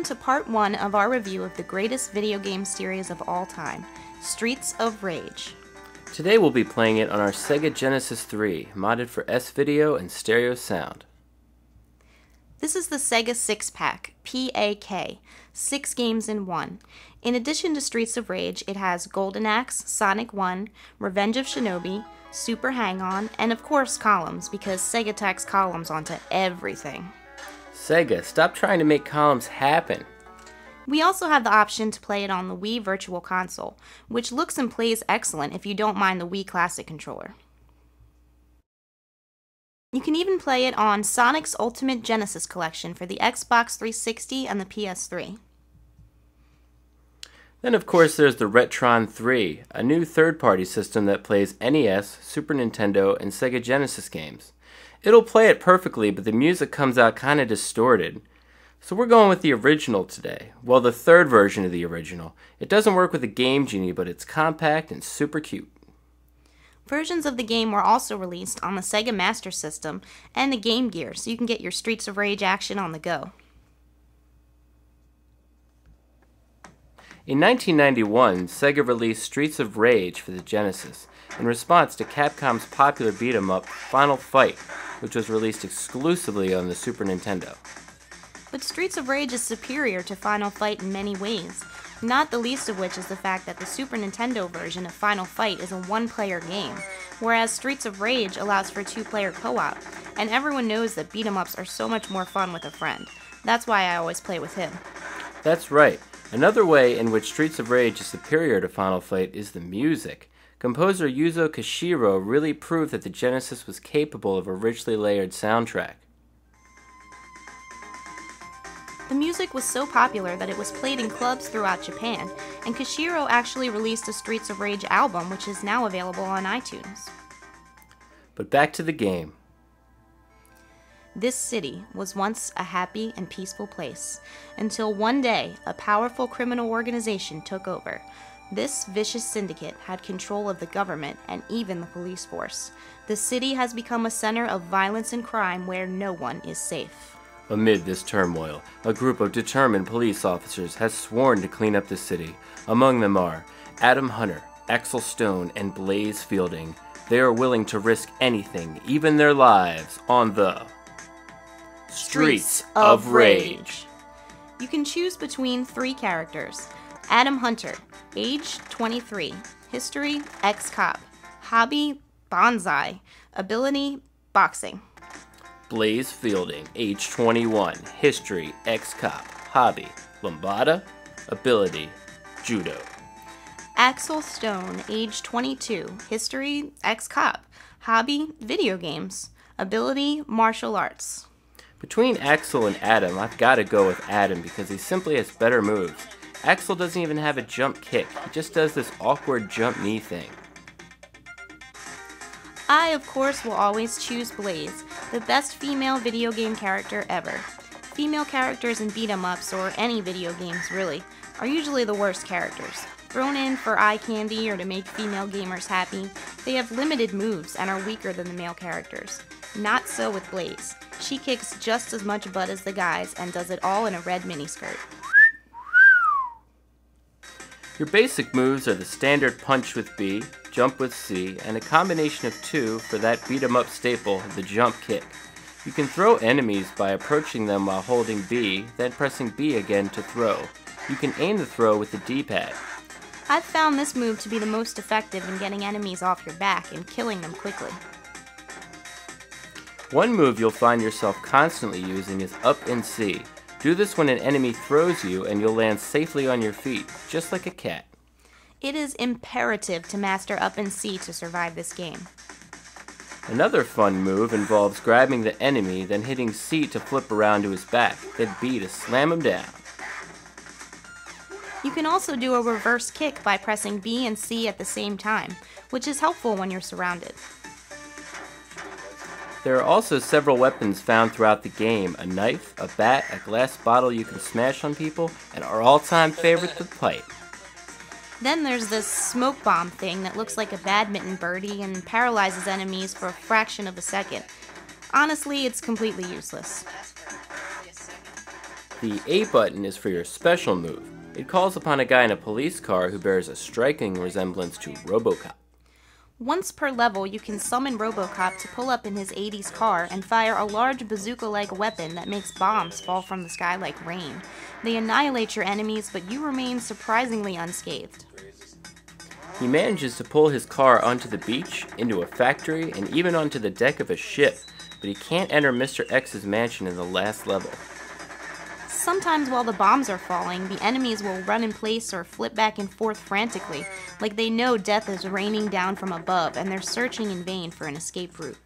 Welcome to part 1 of our review of the greatest video game series of all time, Streets of Rage. Today we'll be playing it on our Sega Genesis 3, modded for S-Video and stereo sound. This is the Sega 6-pack, PAK, 6 games in 1. In addition to Streets of Rage, it has Golden Axe, Sonic 1, Revenge of Shinobi, Super Hang-On, and of course columns, because Sega tacks columns onto everything. Sega, stop trying to make columns happen. We also have the option to play it on the Wii Virtual Console, which looks and plays excellent if you don't mind the Wii Classic controller. You can even play it on Sonic's Ultimate Genesis Collection for the Xbox 360 and the PS3. Then of course there's the Retron 3, a new third-party system that plays NES, Super Nintendo, and Sega Genesis games. It'll play it perfectly, but the music comes out kinda distorted. So we're going with the original today. Well, the third version of the original. It doesn't work with the Game Genie, but it's compact and super cute. Versions of the game were also released on the Sega Master System and the Game Gear, so you can get your Streets of Rage action on the go. In 1991, Sega released Streets of Rage for the Genesis in response to Capcom's popular beat-em-up Final Fight, which was released exclusively on the Super Nintendo. But Streets of Rage is superior to Final Fight in many ways, not the least of which is the fact that the Super Nintendo version of Final Fight is a one-player game, whereas Streets of Rage allows for two-player co-op, and everyone knows that beat-em-ups are so much more fun with a friend. That's why I always play with him. That's right. Another way in which Streets of Rage is superior to Final Fight is the music. Composer Yuzo Koshiro really proved that the Genesis was capable of a richly layered soundtrack. The music was so popular that it was played in clubs throughout Japan, and Koshiro actually released a Streets of Rage album, which is now available on iTunes. But back to the game. This city was once a happy and peaceful place, until one day a powerful criminal organization took over. This vicious syndicate had control of the government and even the police force. The city has become a center of violence and crime where no one is safe. Amid this turmoil, a group of determined police officers has sworn to clean up the city. Among them are Adam Hunter, Axel Stone, and Blaze Fielding. They are willing to risk anything, even their lives, on the Streets of Rage. You can choose between 3 characters. Adam Hunter, age 23, history ex-cop, hobby bonsai, ability boxing. Blaze Fielding, age 21, history ex-cop, hobby lambada, ability judo. Axel Stone, age 22, history ex-cop, hobby video games, ability martial arts. Between Axel and Adam, I've got to go with Adam because he simply has better moves. Axel doesn't even have a jump kick, he just does this awkward jump knee thing. I, of course, will always choose Blaze, the best female video game character ever. Female characters in beat-em-ups, or any video games really, are usually the worst characters. Thrown in for eye candy or to make female gamers happy, they have limited moves and are weaker than the male characters. Not so with Blaze. She kicks just as much butt as the guys and does it all in a red miniskirt. Your basic moves are the standard punch with B, jump with C, and a combination of 2 for that beat-em-up staple, the jump kick. You can throw enemies by approaching them while holding B, then pressing B again to throw. You can aim the throw with the D-pad. I've found this move to be the most effective in getting enemies off your back and killing them quickly. One move you'll find yourself constantly using is up and C. Do this when an enemy throws you and you'll land safely on your feet, just like a cat. It is imperative to master up and C to survive this game. Another fun move involves grabbing the enemy, then hitting C to flip around to his back, then B to slam him down. You can also do a reverse kick by pressing B and C at the same time, which is helpful when you're surrounded. There are also several weapons found throughout the game, a knife, a bat, a glass bottle you can smash on people, and our all-time favorite, the pipe. Then there's this smoke bomb thing that looks like a badminton birdie and paralyzes enemies for a fraction of a second. Honestly, it's completely useless. The A button is for your special move. It calls upon a guy in a police car who bears a striking resemblance to Robocop. Once per level, you can summon Robocop to pull up in his 80s car and fire a large bazooka-like weapon that makes bombs fall from the sky like rain. They annihilate your enemies, but you remain surprisingly unscathed. He manages to pull his car onto the beach, into a factory, and even onto the deck of a ship, but he can't enter Mr. X's mansion in the last level. Sometimes while the bombs are falling, the enemies will run in place or flip back and forth frantically, like they know death is raining down from above and they're searching in vain for an escape route.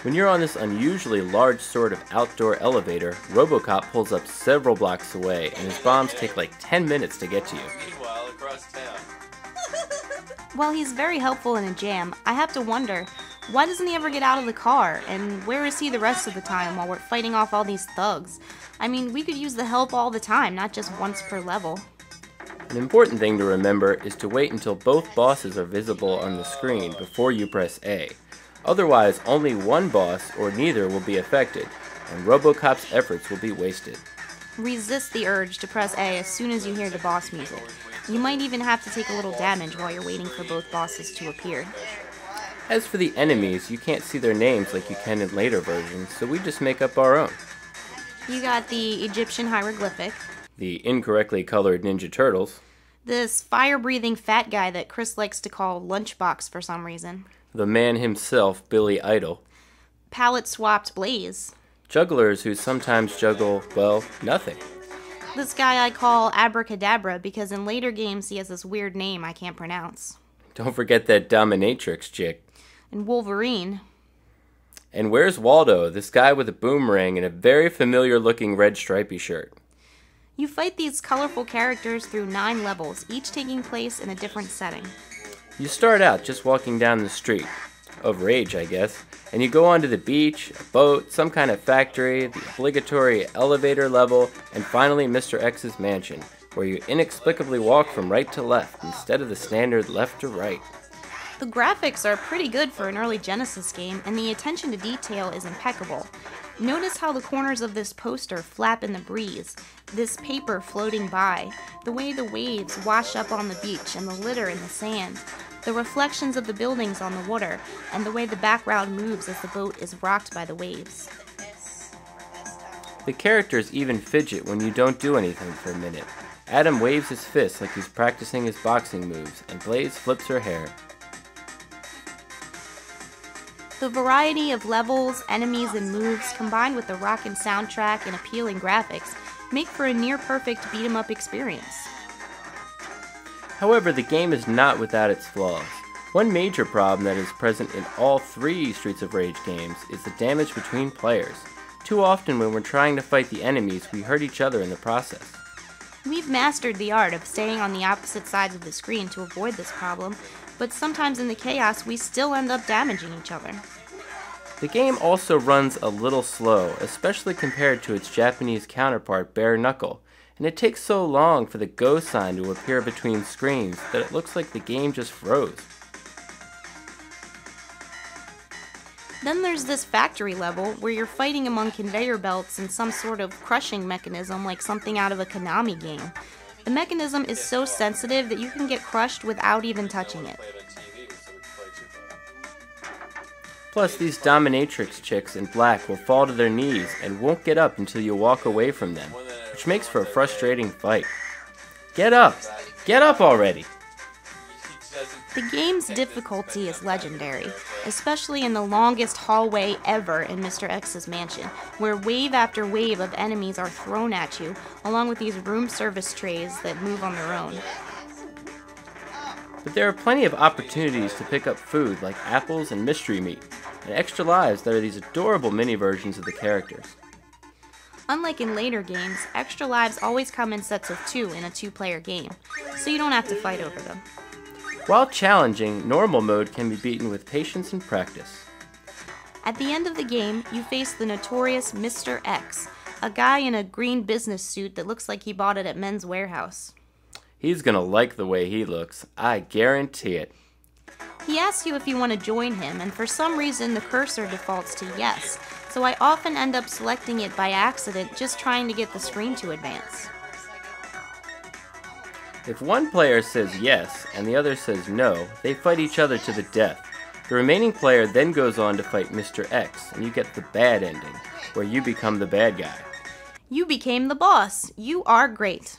When you're on this unusually large sort of outdoor elevator, Robocop pulls up several blocks away, and his bombs take like 10 minutes to get to you. Meanwhile, across town. While he's very helpful in a jam, I have to wonder, why doesn't he ever get out of the car? And where is he the rest of the time while we're fighting off all these thugs? I mean, we could use the help all the time, not just once per level. An important thing to remember is to wait until both bosses are visible on the screen before you press A. Otherwise, only one boss or neither will be affected, and Robocop's efforts will be wasted. Resist the urge to press A as soon as you hear the boss music. You might even have to take a little damage while you're waiting for both bosses to appear. As for the enemies, you can't see their names like you can in later versions, so we just make up our own. You got the Egyptian hieroglyphic, The incorrectly colored Ninja Turtles, this fire-breathing fat guy that Chris likes to call Lunchbox for some reason, the man himself, Billy Idol, palette-swapped Blaze, jugglers who sometimes juggle, well, nothing. this guy I call Abracadabra because in later games he has this weird name I can't pronounce, Don't forget that dominatrix chick. and Wolverine. And where's Waldo, this guy with a boomerang and a very familiar looking red stripy shirt? You fight these colorful characters through 9 levels, each taking place in a different setting. You start out just walking down the street, of rage I guess, and you go onto the beach, a boat, some kind of factory, the obligatory elevator level, and finally Mr. X's mansion, where you inexplicably walk from right to left instead of the standard left to right. The graphics are pretty good for an early Genesis game, and the attention to detail is impeccable. Notice how the corners of this poster flap in the breeze, this paper floating by, the way the waves wash up on the beach and the litter in the sand, the reflections of the buildings on the water, and the way the background moves as the boat is rocked by the waves. The characters even fidget when you don't do anything for a minute. Adam waves his fist like he's practicing his boxing moves, and Blaze flips her hair. The variety of levels, enemies, and moves, combined with the rockin' soundtrack and appealing graphics, make for a near-perfect beat-em-up experience. However, the game is not without its flaws. One major problem that is present in all 3 Streets of Rage games is the damage between players. Too often when we're trying to fight the enemies, we hurt each other in the process. We've mastered the art of staying on the opposite sides of the screen to avoid this problem, but sometimes in the chaos we still end up damaging each other. The game also runs a little slow, especially compared to its Japanese counterpart Bare Knuckle, and it takes so long for the go sign to appear between screens that it looks like the game just froze. Then there's this factory level where you're fighting among conveyor belts and some sort of crushing mechanism like something out of a Konami game. The mechanism is so sensitive that you can get crushed without even touching it. Plus, these dominatrix chicks in black will fall to their knees and won't get up until you walk away from them, which makes for a frustrating fight. Get up! Get up already! The game's difficulty is legendary, especially in the longest hallway ever in Mr. X's mansion, where wave after wave of enemies are thrown at you, along with these room service trays that move on their own. But there are plenty of opportunities to pick up food like apples and mystery meat, and extra lives that are these adorable mini versions of the characters. Unlike in later games, extra lives always come in sets of 2 in a 2-player game, so you don't have to fight over them. While challenging, normal mode can be beaten with patience and practice. At the end of the game, you face the notorious Mr. X, a guy in a green business suit that looks like he bought it at Men's Warehouse. He's gonna like the way he looks, I guarantee it. He asks you if you want to join him, and for some reason the cursor defaults to yes, so I often end up selecting it by accident just trying to get the screen to advance. If one player says yes and the other says no, they fight each other to the death. The remaining player then goes on to fight Mr. X, and you get the bad ending, where you become the bad guy. You became the boss. You are great.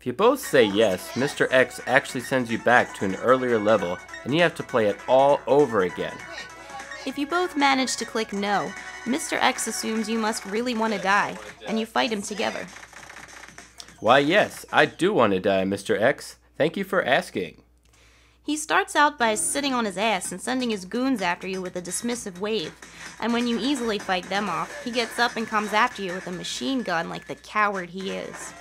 If you both say yes, Mr. X actually sends you back to an earlier level, and you have to play it all over again. If you both manage to click no, Mr. X assumes you must really want to die, and you fight him together. Why yes, I do want to die, Mr. X. Thank you for asking. He starts out by sitting on his ass and sending his goons after you with a dismissive wave, and when you easily fight them off, he gets up and comes after you with a machine gun like the coward he is.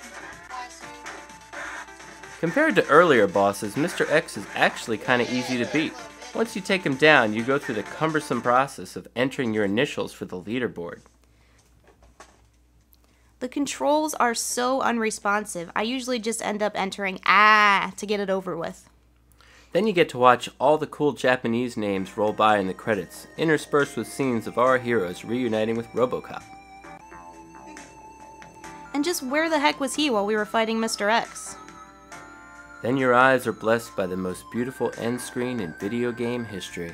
Compared to earlier bosses, Mr. X is actually kinda easy to beat. Once you take him down, you go through the cumbersome process of entering your initials for the leaderboard. The controls are so unresponsive, I usually just end up entering "ah" to get it over with. Then you get to watch all the cool Japanese names roll by in the credits, interspersed with scenes of our heroes reuniting with Robocop. And just where the heck was he while we were fighting Mr. X? Then your eyes are blessed by the most beautiful end screen in video game history.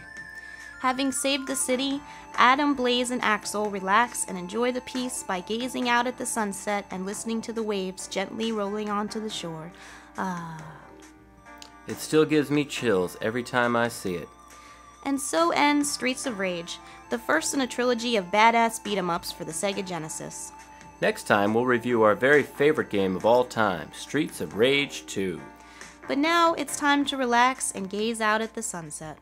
Having saved the city, Adam, Blaze, and Axel relax and enjoy the peace by gazing out at the sunset and listening to the waves gently rolling onto the shore. Ah. It still gives me chills every time I see it. And so ends Streets of Rage, the first in a trilogy of badass beat-em-ups for the Sega Genesis. Next time, we'll review our very favorite game of all time, Streets of Rage 2. But now it's time to relax and gaze out at the sunset.